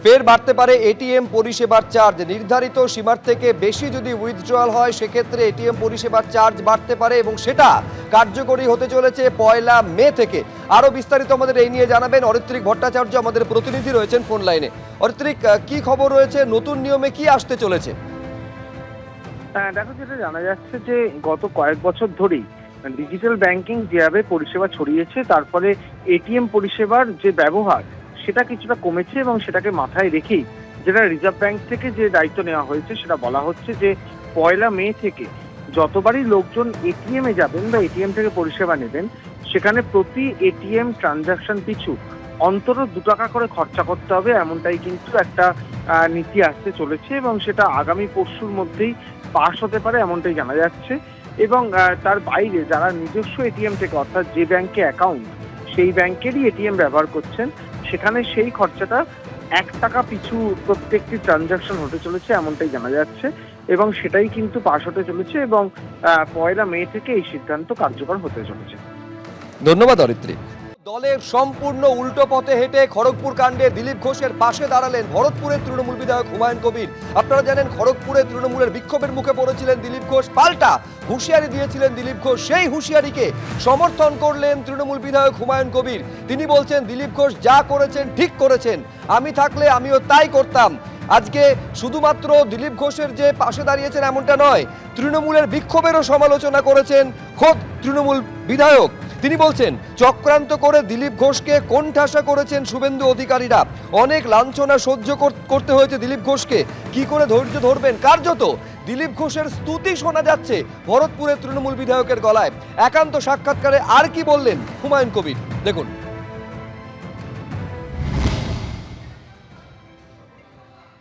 ফের বাড়তে পারে এটিএম পরিষেবার চার্জ। নির্ধারিত সীমার থেকে বেশি যদি উইথড্রয়াল হয় সেক্ষেত্রে এটিএম পরিষেবার চার্জ বাড়তে পারে এবং সেটা কার্যকরী হতে চলেছে 1 মে থেকে। আরো বিস্তারিত আমাদের এই নিয়ে জানাবেন অরিত্রিক ভট্টাচার্য, আমাদের প্রতিনিধি রয়েছেন ফোন লাইনে। অরিত্রিক, কি খবর রয়েছে? নতুন নিয়মে কি আসতে চলেছে? দেখো, যেটা জানা যাচ্ছে যে গত কয়েক বছর ধরেই ডিজিটাল ব্যাংকিং যেভাবে পরিষেবা ছড়িয়েছে, তারপরে এটিএম পরিষেবার যে ব্যবহার সেটা কিছুটা কমেছে এবং সেটাকে মাথায় রেখেই যেটা রিজার্ভ ব্যাংক থেকে যে দায়িত্ব নেওয়া হয়েছে সেটা বলা হচ্ছে যে 1 মে থেকে যতবারই লোকজন এটিএম এ যাবেন বা এটিএম থেকে পরিষেবা নেবেন, সেখানে প্রতি এটিএম ট্রানজাকশন পিছু অন্তত 2 টাকা করে খরচা করতে হবে, এমনটাই কিন্তু একটা নীতি আসতে চলেছে এবং সেটা আগামী পরশুর মধ্যেই পাস হতে পারে এমনটাই জানা যাচ্ছে। এবং তার বাইরে যারা নিজস্ব এটিএম থেকে, অর্থাৎ যে ব্যাংকে অ্যাকাউন্ট সেই ব্যাংকেরই এটিএম ব্যবহার করছেন, সেখানে সেই খরচাটা 1 টাকা পিছু প্রত্যেকটি ট্রানজাকশন হতে চলেছে এমনটাই জানা যাচ্ছে এবং সেটাই কিন্তু পাস হতে চলেছে এবং 1 মে থেকে এই সিদ্ধান্ত কার্যকর হতে চলেছে। ধন্যবাদ অরিত্রিক। দলের সম্পূর্ণ উল্টো পথে হেঁটে খড়গপুর কাণ্ডে দিলীপ ঘোষের পাশে দাঁড়ালেন ভরতপুরের তৃণমূল বিধায়ক হুমায়ুন কবির। আপনারা জানেন খড়গপুরে তৃণমূলের বিক্ষোভের মুখে পড়েছিলেন দিলীপ ঘোষ, পাল্টা হুঁশিয়ারি দিয়েছিলেন দিলীপ ঘোষ। সেই হুঁশিয়ারিকে সমর্থন করলেন তৃণমূল বিধায়ক হুমায়ুন কবির। তিনি বলছেন দিলীপ ঘোষ যা করেছেন ঠিক করেছেন, আমি থাকলে আমিও তাই করতাম। আজকে শুধুমাত্র দিলীপ ঘোষের যে পাশে দাঁড়িয়েছেন এমনটা নয়, তৃণমূলের বিক্ষোভেরও সমালোচনা করেছেন খোদ তৃণমূল বিধায়ক। তিনি বলছেন চক্রান্ত করে দিলীপ ঘোষকে কোণঠাসা করেছেন শুভেন্দু অধিকারীরা। অনেক লাঞ্ছনা সহ্য করতে হয়েছে দিলীপ ঘোষকে, কি করে ধৈর্য ধরবেন? কার্যত দিলীপ ঘোষের স্তুতি শোনা যাচ্ছে ভরতপুরের তৃণমূল বিধায়কের গলায়। একান্ত সাক্ষাৎকারে আর কি বললেন হুমায়ুন কবির, দেখুন।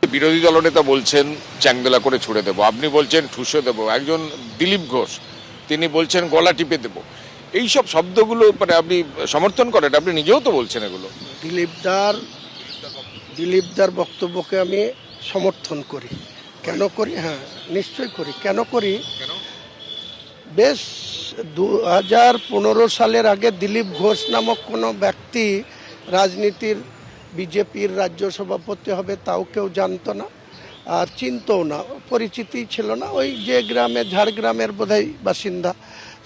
বিরোধী দলনেতা বলছেন চ্যাংদোলা করে ছুড়ে দেবো, আপনি বলছেন ঠুসে দেবো, একজন দিলীপ ঘোষ তিনি বলছেন গলা টিপে দেবো। এইসব শব্দগুলো মানে আপনি সমর্থন করেন? আপনি নিজেও তো বলছেন এগুলো। দিলীপদার বক্তব্যকে আমি সমর্থন করি। কেন করি? হ্যাঁ, নিশ্চয়ই করি। কেন করি? বেশ 2015 সালের আগে দিলীপ ঘোষ নামক কোনো ব্যক্তি রাজনীতির বিজেপির রাজ্য সভাপতি হবে তাও কেউ জানতো না, আর চিনতও না, পরিচিতি ছিল না। ওই যে গ্রামে, ঝাড়গ্রামের বোধহয় বাসিন্দা,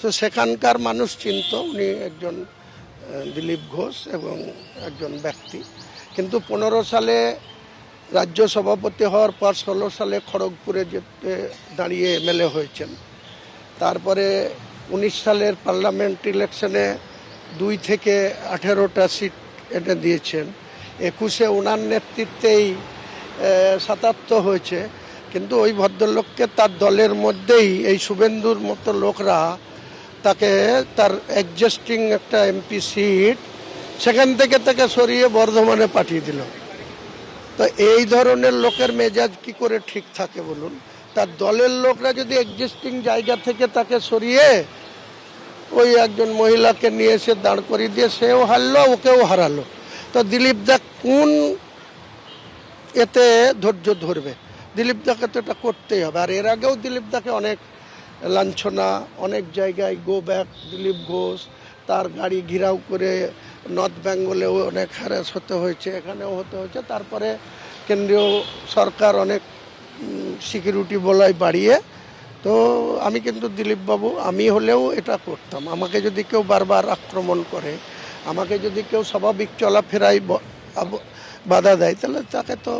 তো সেখানকার মানুষ চিনত উনি একজন দিলীপ ঘোষ এবং একজন ব্যক্তি। কিন্তু 15 সালে রাজ্য সভাপতি হওয়ার পর 16 সালে খড়গপুরে যেতে দাঁড়িয়ে এমএলএ হয়েছেন। তারপরে 19 সালের পার্লামেন্ট ইলেকশনে 2 থেকে 18টা সিট এনে দিয়েছেন। 21-এ ওনার নেতৃত্বেই 77 হয়েছে। কিন্তু ওই ভদ্রলোককে তার দলের মধ্যেই এই শুভেন্দুর মতো লোকরা তাকে তার এক্সিস্টিং একটা এমপি সিট সেখান থেকে তাকে সরিয়ে বর্ধমানে পাঠিয়ে দিল। তো এই ধরনের লোকের মেজাজ কি করে ঠিক থাকে বলুন? তার দলের লোকরা যদি এক্সিস্টিং জায়গা থেকে তাকে সরিয়ে ওই একজন মহিলাকে নিয়ে এসে দাঁড় করিয়ে দিয়ে সেও হারলো, ওকেও হারালো, তো দিলীপ দা কোন এতে ধৈর্য ধরবে? দিলীপ দাকে তো এটা করতেই হবে। আর এর আগেও দিলীপ দাকে অনেক লাঞ্ছনা, অনেক জায়গায় গো ব্যাক দিলীপ ঘোষ, তার গাড়ি ঘিরাও করে নর্থ বেঙ্গলেও অনেক হ্যারাস হতে হয়েছে, এখানেও হতে হয়েছে। তারপরে কেন্দ্রীয় সরকার অনেক সিকিউরিটি বলয় বাড়িয়ে। তো আমি কিন্তু দিলীপবাবু, আমি হলেও এটা করতাম। আমাকে যদি কেউ বারবার আক্রমণ করে, আমাকে যদি কেউ স্বাভাবিক চলাফেরায় বাধা দেয়, তাহলে তাকে তো।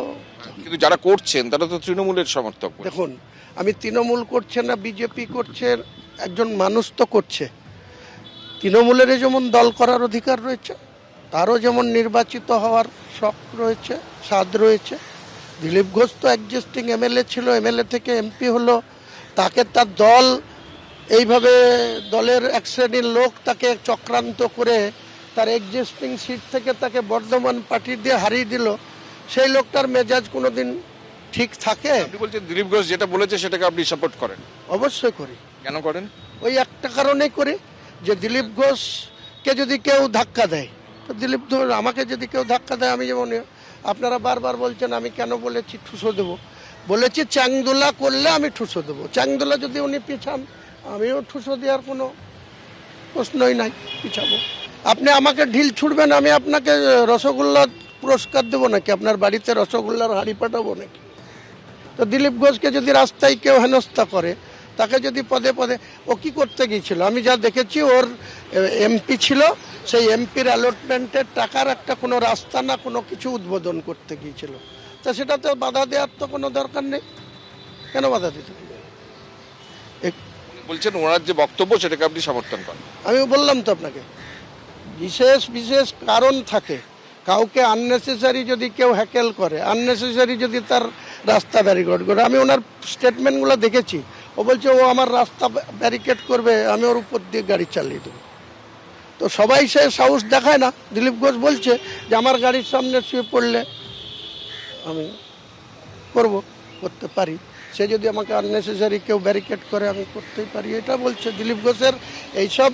কিন্তু যারা করছেন তারা তো তৃণমূলের সমর্থক। দেখুন, আমি তৃণমূল করছে না বিজেপি করছে, একজন মানুষ তো করছে। তৃণমূলের যেমন দল করার অধিকার রয়েছে, তারও যেমন নির্বাচিত হওয়ার শখ রয়েছে, স্বাদ রয়েছে। দিলীপ ঘোষ তো এক্সিস্টিং এমএলএ ছিল, এমএলএ থেকে এমপি হলো, তাকে তার দল এইভাবে দলের এক শ্রেণীর লোক তাকে চক্রান্ত করে তার এক্সিস্টিং সিট থেকে তাকে বর্ধমান পাঠিয়ে দিয়ে হারিয়ে দিল। সেই লোকটার মেজাজ কোনোদিন ঠিক থাকে? আপনি বলছেন দিলীপ ঘোষ যেটা বলেছে সেটাকে আপনি সাপোর্ট করেন? অবশ্যই করি। কেন করেন? ওই একটা কারণেই করি যে দিলীপ ঘোষকে যদি কেউ ধাক্কা দেয়, তো দিলীপ ঘোষ আমাকে যদি কেউ ধাক্কা দেয়, আমি যেমন, আপনারা বারবার বলছেন আমি কেন বলেছি ঠুসো দেবো, বলেছি চ্যাংদোলা করলে আমি ঠুসো দেবো। চ্যাংদোলা যদি উনি পিছান, আমিও ঠুসো দেওয়ার কোনো প্রশ্নই নাই, পিছাবো। আপনি আমাকে ঢিল ছুড়বেন, আমি আপনাকে রসগোল্লা পুরস্কার দেবো নাকি, আপনার বাড়িতে রসগোল্লার হাঁড়ি পাঠাবো নাকি? তো দিলীপ ঘোষকে যদি রাস্তায় কেউ হেনস্থা করে, তাকে যদি পদে পদে, ও কি করতে গিয়েছিল? আমি যা দেখেছি, ওর এমপি ছিল, সেই এমপির অ্যালটমেন্টের টাকার একটা কোনো রাস্তা না কোনো কিছু উদ্বোধন করতে গিয়েছিল। তা সেটাতে বাধা দেওয়ার তো কোনো দরকার নেই, কেন বাধা দিতে হবে? বলছেন ওনার যে বক্তব্য সেটাকে আপনি সমর্থন করেন। আমি বললাম তো আপনাকে, বিশেষ বিশেষ কারণ থাকে। কাউকে আননেসেসারি যদি কেউ হ্যাকেল করে, আননেসেসারি যদি তার রাস্তা ব্যারিকেড করে, আমি ওনার স্টেটমেন্টগুলো দেখেছি, ও বলছে ও আমার রাস্তা ব্যারিকেড করবে, আমি ওর উপর দিয়ে গাড়ি চালিয়ে দেবো। তো সবাই সে সাহস দেখায় না। দিলীপ ঘোষ বলছে যে আমার গাড়ির সামনে শুয়ে পড়লে আমি করতে পারি, সে যদি আমাকে আননেসেসারি কেউ ব্যারিকেড করে আমি করতেই পারি, এটা বলছে। দিলীপ ঘোষের এইসব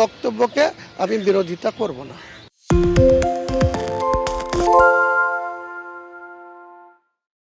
বক্তব্যকে আমি বিরোধিতা করব না।